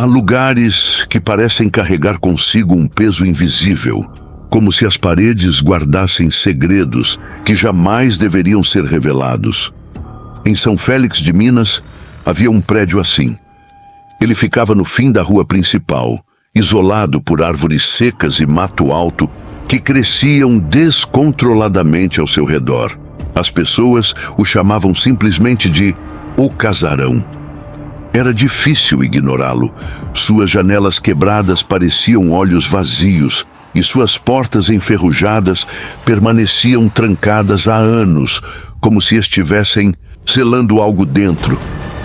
Há lugares que parecem carregar consigo um peso invisível, como se as paredes guardassem segredos que jamais deveriam ser revelados. Em São Félix de Minas, havia um prédio assim. Ele ficava no fim da rua principal, isolado por árvores secas e mato alto que cresciam descontroladamente ao seu redor. As pessoas o chamavam simplesmente de O Casarão. Era difícil ignorá-lo. Suas janelas quebradas pareciam olhos vazios e suas portas enferrujadas permaneciam trancadas há anos, como se estivessem selando algo dentro.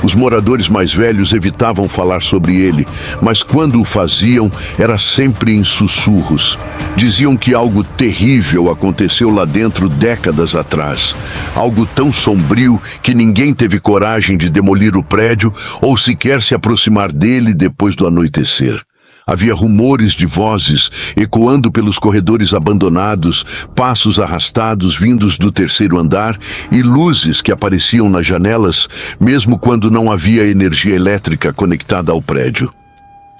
Os moradores mais velhos evitavam falar sobre ele, mas quando o faziam, era sempre em sussurros. Diziam que algo terrível aconteceu lá dentro décadas atrás. Algo tão sombrio que ninguém teve coragem de demolir o prédio ou sequer se aproximar dele depois do anoitecer. Havia rumores de vozes ecoando pelos corredores abandonados, passos arrastados vindos do terceiro andar e luzes que apareciam nas janelas, mesmo quando não havia energia elétrica conectada ao prédio.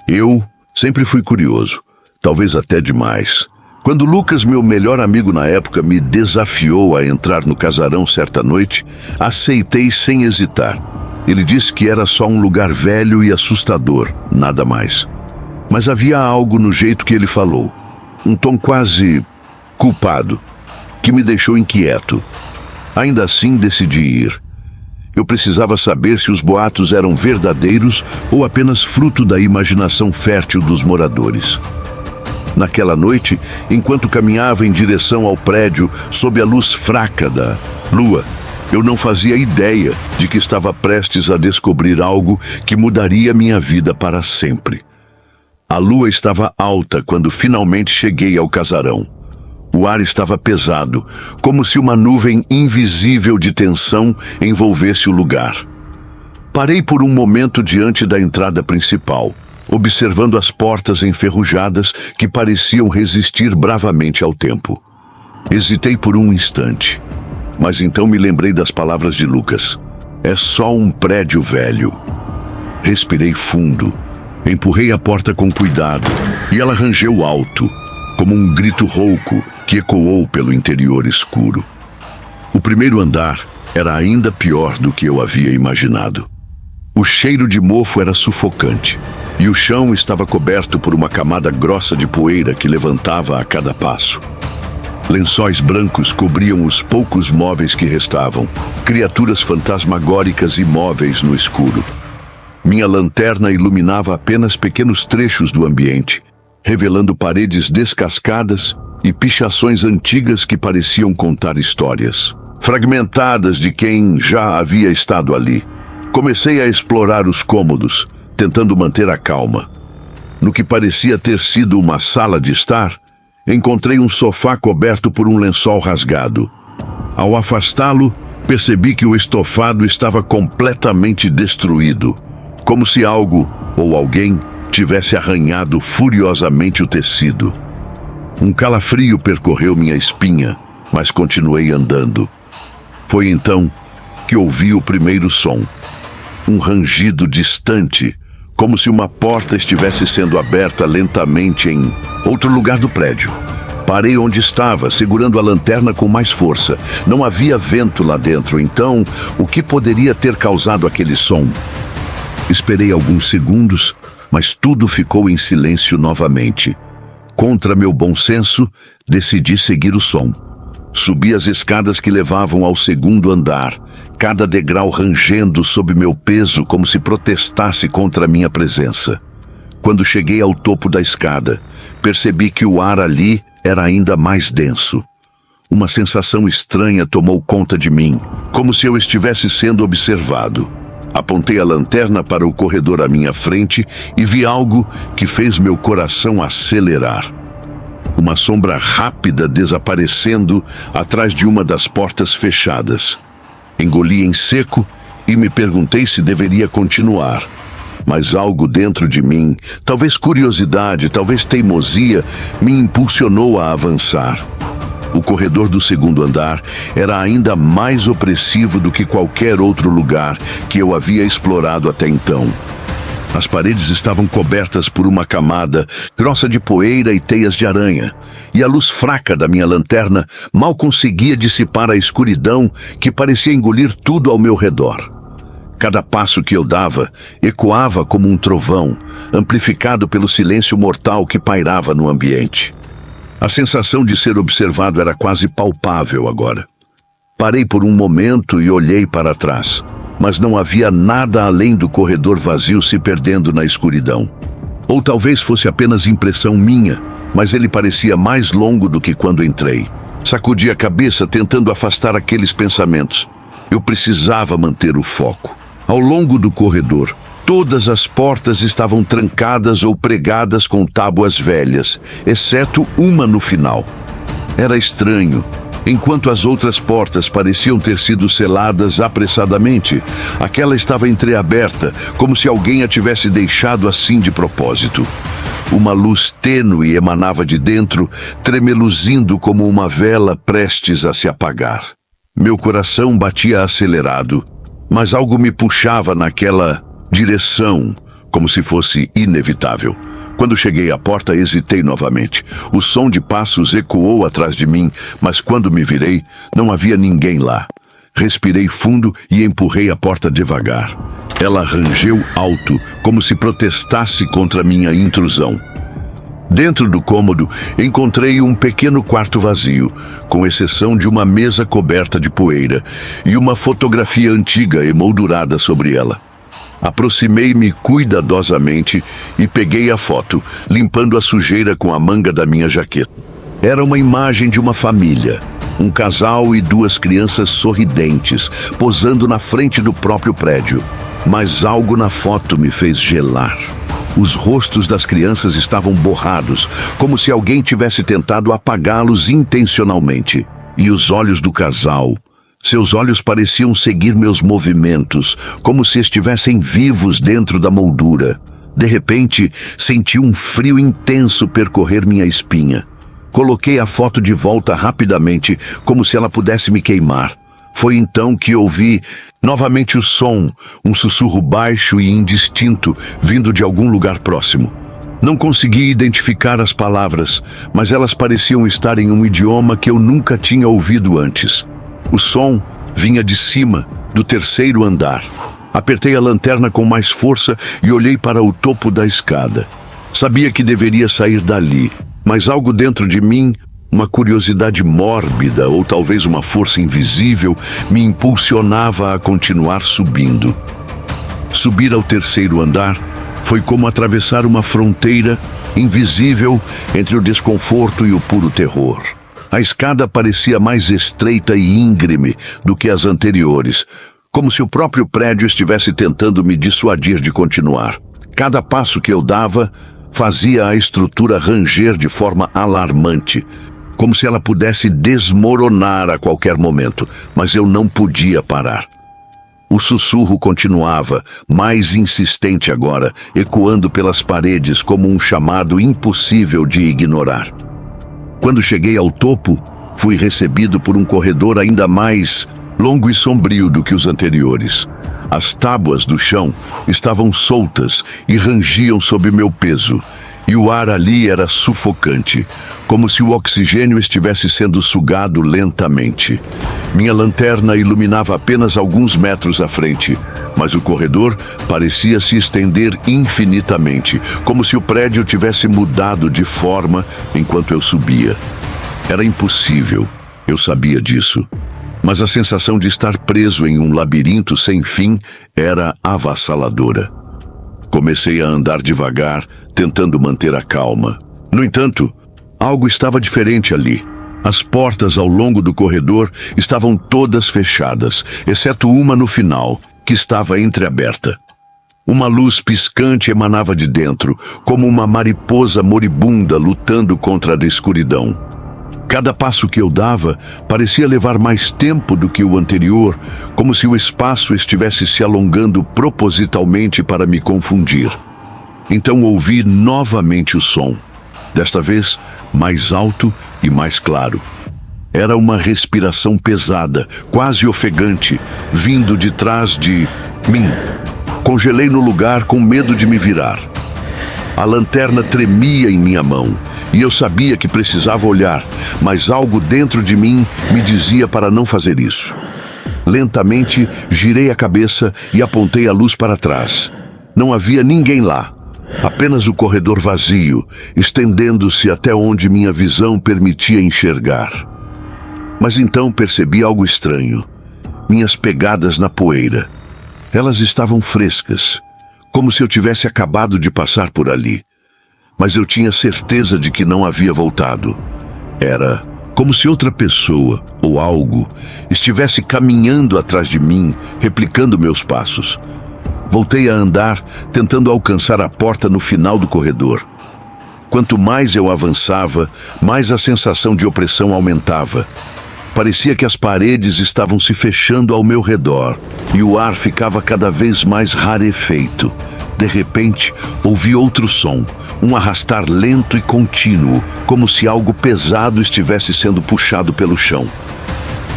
Eu sempre fui curioso, talvez até demais. Quando Lucas, meu melhor amigo na época, me desafiou a entrar no casarão certa noite, aceitei sem hesitar. Ele disse que era só um lugar velho e assustador, nada mais. Mas havia algo no jeito que ele falou, um tom quase culpado, que me deixou inquieto. Ainda assim decidi ir. Eu precisava saber se os boatos eram verdadeiros ou apenas fruto da imaginação fértil dos moradores. Naquela noite, enquanto caminhava em direção ao prédio sob a luz fraca da lua, eu não fazia ideia de que estava prestes a descobrir algo que mudaria minha vida para sempre. A lua estava alta quando finalmente cheguei ao casarão. O ar estava pesado, como se uma nuvem invisível de tensão envolvesse o lugar. Parei por um momento diante da entrada principal, observando as portas enferrujadas que pareciam resistir bravamente ao tempo. Hesitei por um instante, mas então me lembrei das palavras de Lucas. É só um prédio velho. Respirei fundo. Empurrei a porta com cuidado e ela rangeu alto, como um grito rouco que ecoou pelo interior escuro. O primeiro andar era ainda pior do que eu havia imaginado. O cheiro de mofo era sufocante e o chão estava coberto por uma camada grossa de poeira que levantava a cada passo. Lençóis brancos cobriam os poucos móveis que restavam, criaturas fantasmagóricas imóveis no escuro. Minha lanterna iluminava apenas pequenos trechos do ambiente, revelando paredes descascadas e pichações antigas que pareciam contar histórias, fragmentadas de quem já havia estado ali. Comecei a explorar os cômodos, tentando manter a calma. No que parecia ter sido uma sala de estar, encontrei um sofá coberto por um lençol rasgado. Ao afastá-lo, percebi que o estofado estava completamente destruído, como se algo ou alguém tivesse arranhado furiosamente o tecido. Um calafrio percorreu minha espinha, mas continuei andando. Foi então que ouvi o primeiro som. Um rangido distante, como se uma porta estivesse sendo aberta lentamente em outro lugar do prédio. Parei onde estava, segurando a lanterna com mais força. Não havia vento lá dentro, então o que poderia ter causado aquele som? Esperei alguns segundos, mas tudo ficou em silêncio novamente. Contra meu bom senso, decidi seguir o som. Subi as escadas que levavam ao segundo andar, cada degrau rangendo sob meu peso como se protestasse contra a minha presença. Quando cheguei ao topo da escada, percebi que o ar ali era ainda mais denso. Uma sensação estranha tomou conta de mim, como se eu estivesse sendo observado. Apontei a lanterna para o corredor à minha frente e vi algo que fez meu coração acelerar. Uma sombra rápida desaparecendo atrás de uma das portas fechadas. Engoli em seco e me perguntei se deveria continuar. Mas algo dentro de mim, talvez curiosidade, talvez teimosia, me impulsionou a avançar. O corredor do segundo andar era ainda mais opressivo do que qualquer outro lugar que eu havia explorado até então. As paredes estavam cobertas por uma camada grossa de poeira e teias de aranha, e a luz fraca da minha lanterna mal conseguia dissipar a escuridão que parecia engolir tudo ao meu redor. Cada passo que eu dava ecoava como um trovão, amplificado pelo silêncio mortal que pairava no ambiente. A sensação de ser observado era quase palpável agora. Parei por um momento e olhei para trás, mas não havia nada além do corredor vazio se perdendo na escuridão. Ou talvez fosse apenas impressão minha, mas ele parecia mais longo do que quando entrei. Sacudi a cabeça tentando afastar aqueles pensamentos. Eu precisava manter o foco. Ao longo do corredor, todas as portas estavam trancadas ou pregadas com tábuas velhas, exceto uma no final. Era estranho. Enquanto as outras portas pareciam ter sido seladas apressadamente, aquela estava entreaberta, como se alguém a tivesse deixado assim de propósito. Uma luz tênue emanava de dentro, tremeluzindo como uma vela prestes a se apagar. Meu coração batia acelerado, mas algo me puxava naquela direção, como se fosse inevitável. Quando cheguei à porta, hesitei novamente. O som de passos ecoou atrás de mim, mas quando me virei, não havia ninguém lá. Respirei fundo e empurrei a porta devagar. Ela rangeu alto, como se protestasse contra minha intrusão. Dentro do cômodo, encontrei um pequeno quarto vazio, com exceção de uma mesa coberta de poeira e uma fotografia antiga emoldurada sobre ela. Aproximei-me cuidadosamente e peguei a foto, limpando a sujeira com a manga da minha jaqueta. Era uma imagem de uma família, um casal e duas crianças sorridentes, posando na frente do próprio prédio. Mas algo na foto me fez gelar. Os rostos das crianças estavam borrados, como se alguém tivesse tentado apagá-los intencionalmente. E os olhos do casal... Seus olhos pareciam seguir meus movimentos, como se estivessem vivos dentro da moldura. De repente, senti um frio intenso percorrer minha espinha. Coloquei a foto de volta rapidamente, como se ela pudesse me queimar. Foi então que ouvi novamente o som, um sussurro baixo e indistinto, vindo de algum lugar próximo. Não consegui identificar as palavras, mas elas pareciam estar em um idioma que eu nunca tinha ouvido antes. O som vinha de cima, do terceiro andar. Apertei a lanterna com mais força e olhei para o topo da escada. Sabia que deveria sair dali, mas algo dentro de mim, uma curiosidade mórbida ou talvez uma força invisível, me impulsionava a continuar subindo. Subir ao terceiro andar foi como atravessar uma fronteira invisível entre o desconforto e o puro terror. A escada parecia mais estreita e íngreme do que as anteriores, como se o próprio prédio estivesse tentando me dissuadir de continuar. Cada passo que eu dava fazia a estrutura ranger de forma alarmante, como se ela pudesse desmoronar a qualquer momento, mas eu não podia parar. O sussurro continuava, mais insistente agora, ecoando pelas paredes como um chamado impossível de ignorar. Quando cheguei ao topo, fui recebido por um corredor ainda mais longo e sombrio do que os anteriores. As tábuas do chão estavam soltas e rangiam sob meu peso, e o ar ali era sufocante, como se o oxigênio estivesse sendo sugado lentamente. Minha lanterna iluminava apenas alguns metros à frente, mas o corredor parecia se estender infinitamente, como se o prédio tivesse mudado de forma enquanto eu subia. Era impossível, eu sabia disso, mas a sensação de estar preso em um labirinto sem fim era avassaladora. Comecei a andar devagar, tentando manter a calma. No entanto, algo estava diferente ali. As portas ao longo do corredor estavam todas fechadas, exceto uma no final, que estava entreaberta. Uma luz piscante emanava de dentro, como uma mariposa moribunda lutando contra a escuridão. Cada passo que eu dava parecia levar mais tempo do que o anterior, como se o espaço estivesse se alongando propositalmente para me confundir. Então ouvi novamente o som, desta vez mais alto e mais claro. Era uma respiração pesada, quase ofegante, vindo de trás de mim, Congelei no lugar com medo de me virar. A lanterna tremia em minha mão e eu sabia que precisava olhar, mas algo dentro de mim me dizia para não fazer isso. Lentamente, girei a cabeça e apontei a luz para trás. Não havia ninguém lá, apenas o corredor vazio, estendendo-se até onde minha visão permitia enxergar. Mas então percebi algo estranho. Minhas pegadas na poeira. Elas estavam frescas, como se eu tivesse acabado de passar por ali. Mas eu tinha certeza de que não havia voltado. Era como se outra pessoa ou algo estivesse caminhando atrás de mim, replicando meus passos. Voltei a andar, tentando alcançar a porta no final do corredor. Quanto mais eu avançava, mais a sensação de opressão aumentava. Parecia que as paredes estavam se fechando ao meu redor e o ar ficava cada vez mais rarefeito. De repente, ouvi outro som, um arrastar lento e contínuo, como se algo pesado estivesse sendo puxado pelo chão.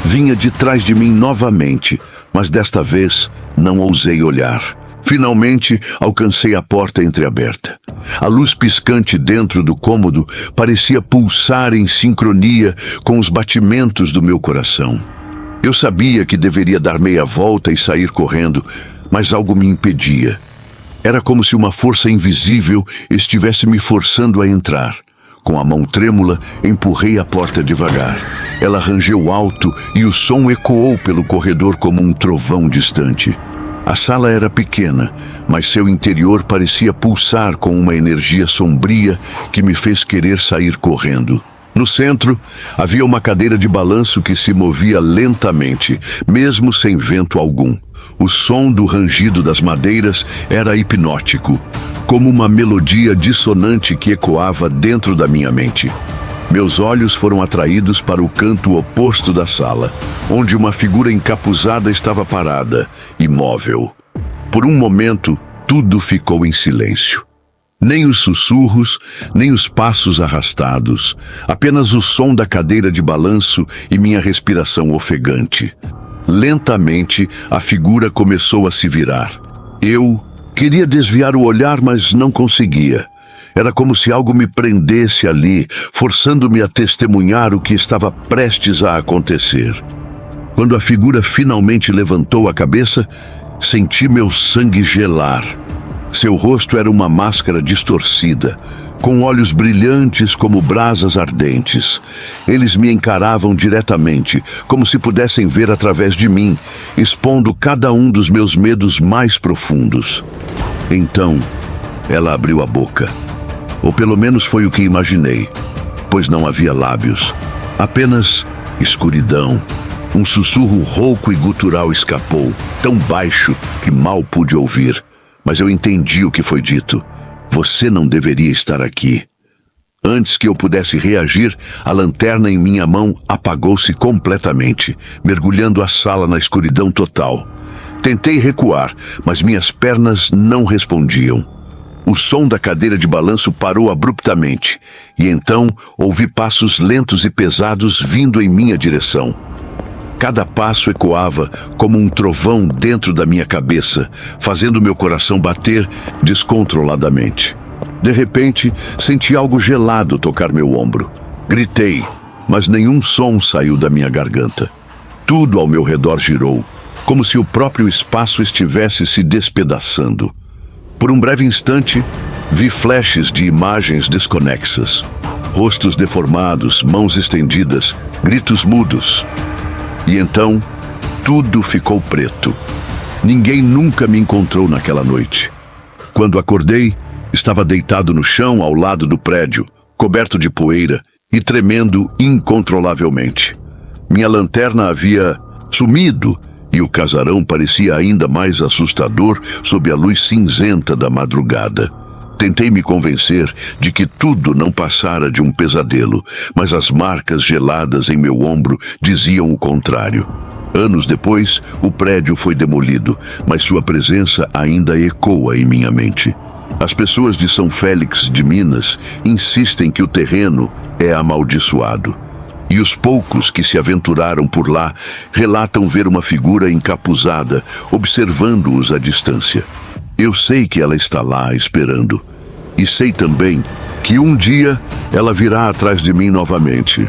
Vinha de trás de mim novamente, mas desta vez não ousei olhar. Finalmente, alcancei a porta entreaberta. A luz piscante dentro do cômodo parecia pulsar em sincronia com os batimentos do meu coração. Eu sabia que deveria dar meia volta e sair correndo, mas algo me impedia. Era como se uma força invisível estivesse me forçando a entrar. Com a mão trêmula, empurrei a porta devagar. Ela rangeu alto e o som ecoou pelo corredor como um trovão distante. A sala era pequena, mas seu interior parecia pulsar com uma energia sombria que me fez querer sair correndo. No centro, havia uma cadeira de balanço que se movia lentamente, mesmo sem vento algum. O som do rangido das madeiras era hipnótico, como uma melodia dissonante que ecoava dentro da minha mente. Meus olhos foram atraídos para o canto oposto da sala, onde uma figura encapuzada estava parada, imóvel. Por um momento, tudo ficou em silêncio. Nem os sussurros, nem os passos arrastados, apenas o som da cadeira de balanço e minha respiração ofegante. Lentamente, a figura começou a se virar. Eu queria desviar o olhar, mas não conseguia. Era como se algo me prendesse ali, forçando-me a testemunhar o que estava prestes a acontecer. Quando a figura finalmente levantou a cabeça, senti meu sangue gelar. Seu rosto era uma máscara distorcida, com olhos brilhantes como brasas ardentes. Eles me encaravam diretamente, como se pudessem ver através de mim, expondo cada um dos meus medos mais profundos. Então, ela abriu a boca. Ou pelo menos foi o que imaginei, pois não havia lábios. Apenas escuridão. Um sussurro rouco e gutural escapou, tão baixo que mal pude ouvir. Mas eu entendi o que foi dito. Você não deveria estar aqui. Antes que eu pudesse reagir, a lanterna em minha mão apagou-se completamente, mergulhando a sala na escuridão total. Tentei recuar, mas minhas pernas não respondiam. O som da cadeira de balanço parou abruptamente, e então ouvi passos lentos e pesados vindo em minha direção. Cada passo ecoava como um trovão dentro da minha cabeça, fazendo meu coração bater descontroladamente. De repente, senti algo gelado tocar meu ombro. Gritei, mas nenhum som saiu da minha garganta. Tudo ao meu redor girou, como se o próprio espaço estivesse se despedaçando. Por um breve instante, vi flashes de imagens desconexas. Rostos deformados, mãos estendidas, gritos mudos. E então, tudo ficou preto. Ninguém nunca me encontrou naquela noite. Quando acordei, estava deitado no chão ao lado do prédio, coberto de poeira e tremendo incontrolavelmente. Minha lanterna havia sumido e o casarão parecia ainda mais assustador sob a luz cinzenta da madrugada. Tentei me convencer de que tudo não passara de um pesadelo, mas as marcas geladas em meu ombro diziam o contrário. Anos depois, o prédio foi demolido, mas sua presença ainda ecoa em minha mente. As pessoas de São Félix de Minas insistem que o terreno é amaldiçoado. E os poucos que se aventuraram por lá relatam ver uma figura encapuzada, observando-os à distância. Eu sei que ela está lá esperando. E sei também que um dia ela virá atrás de mim novamente.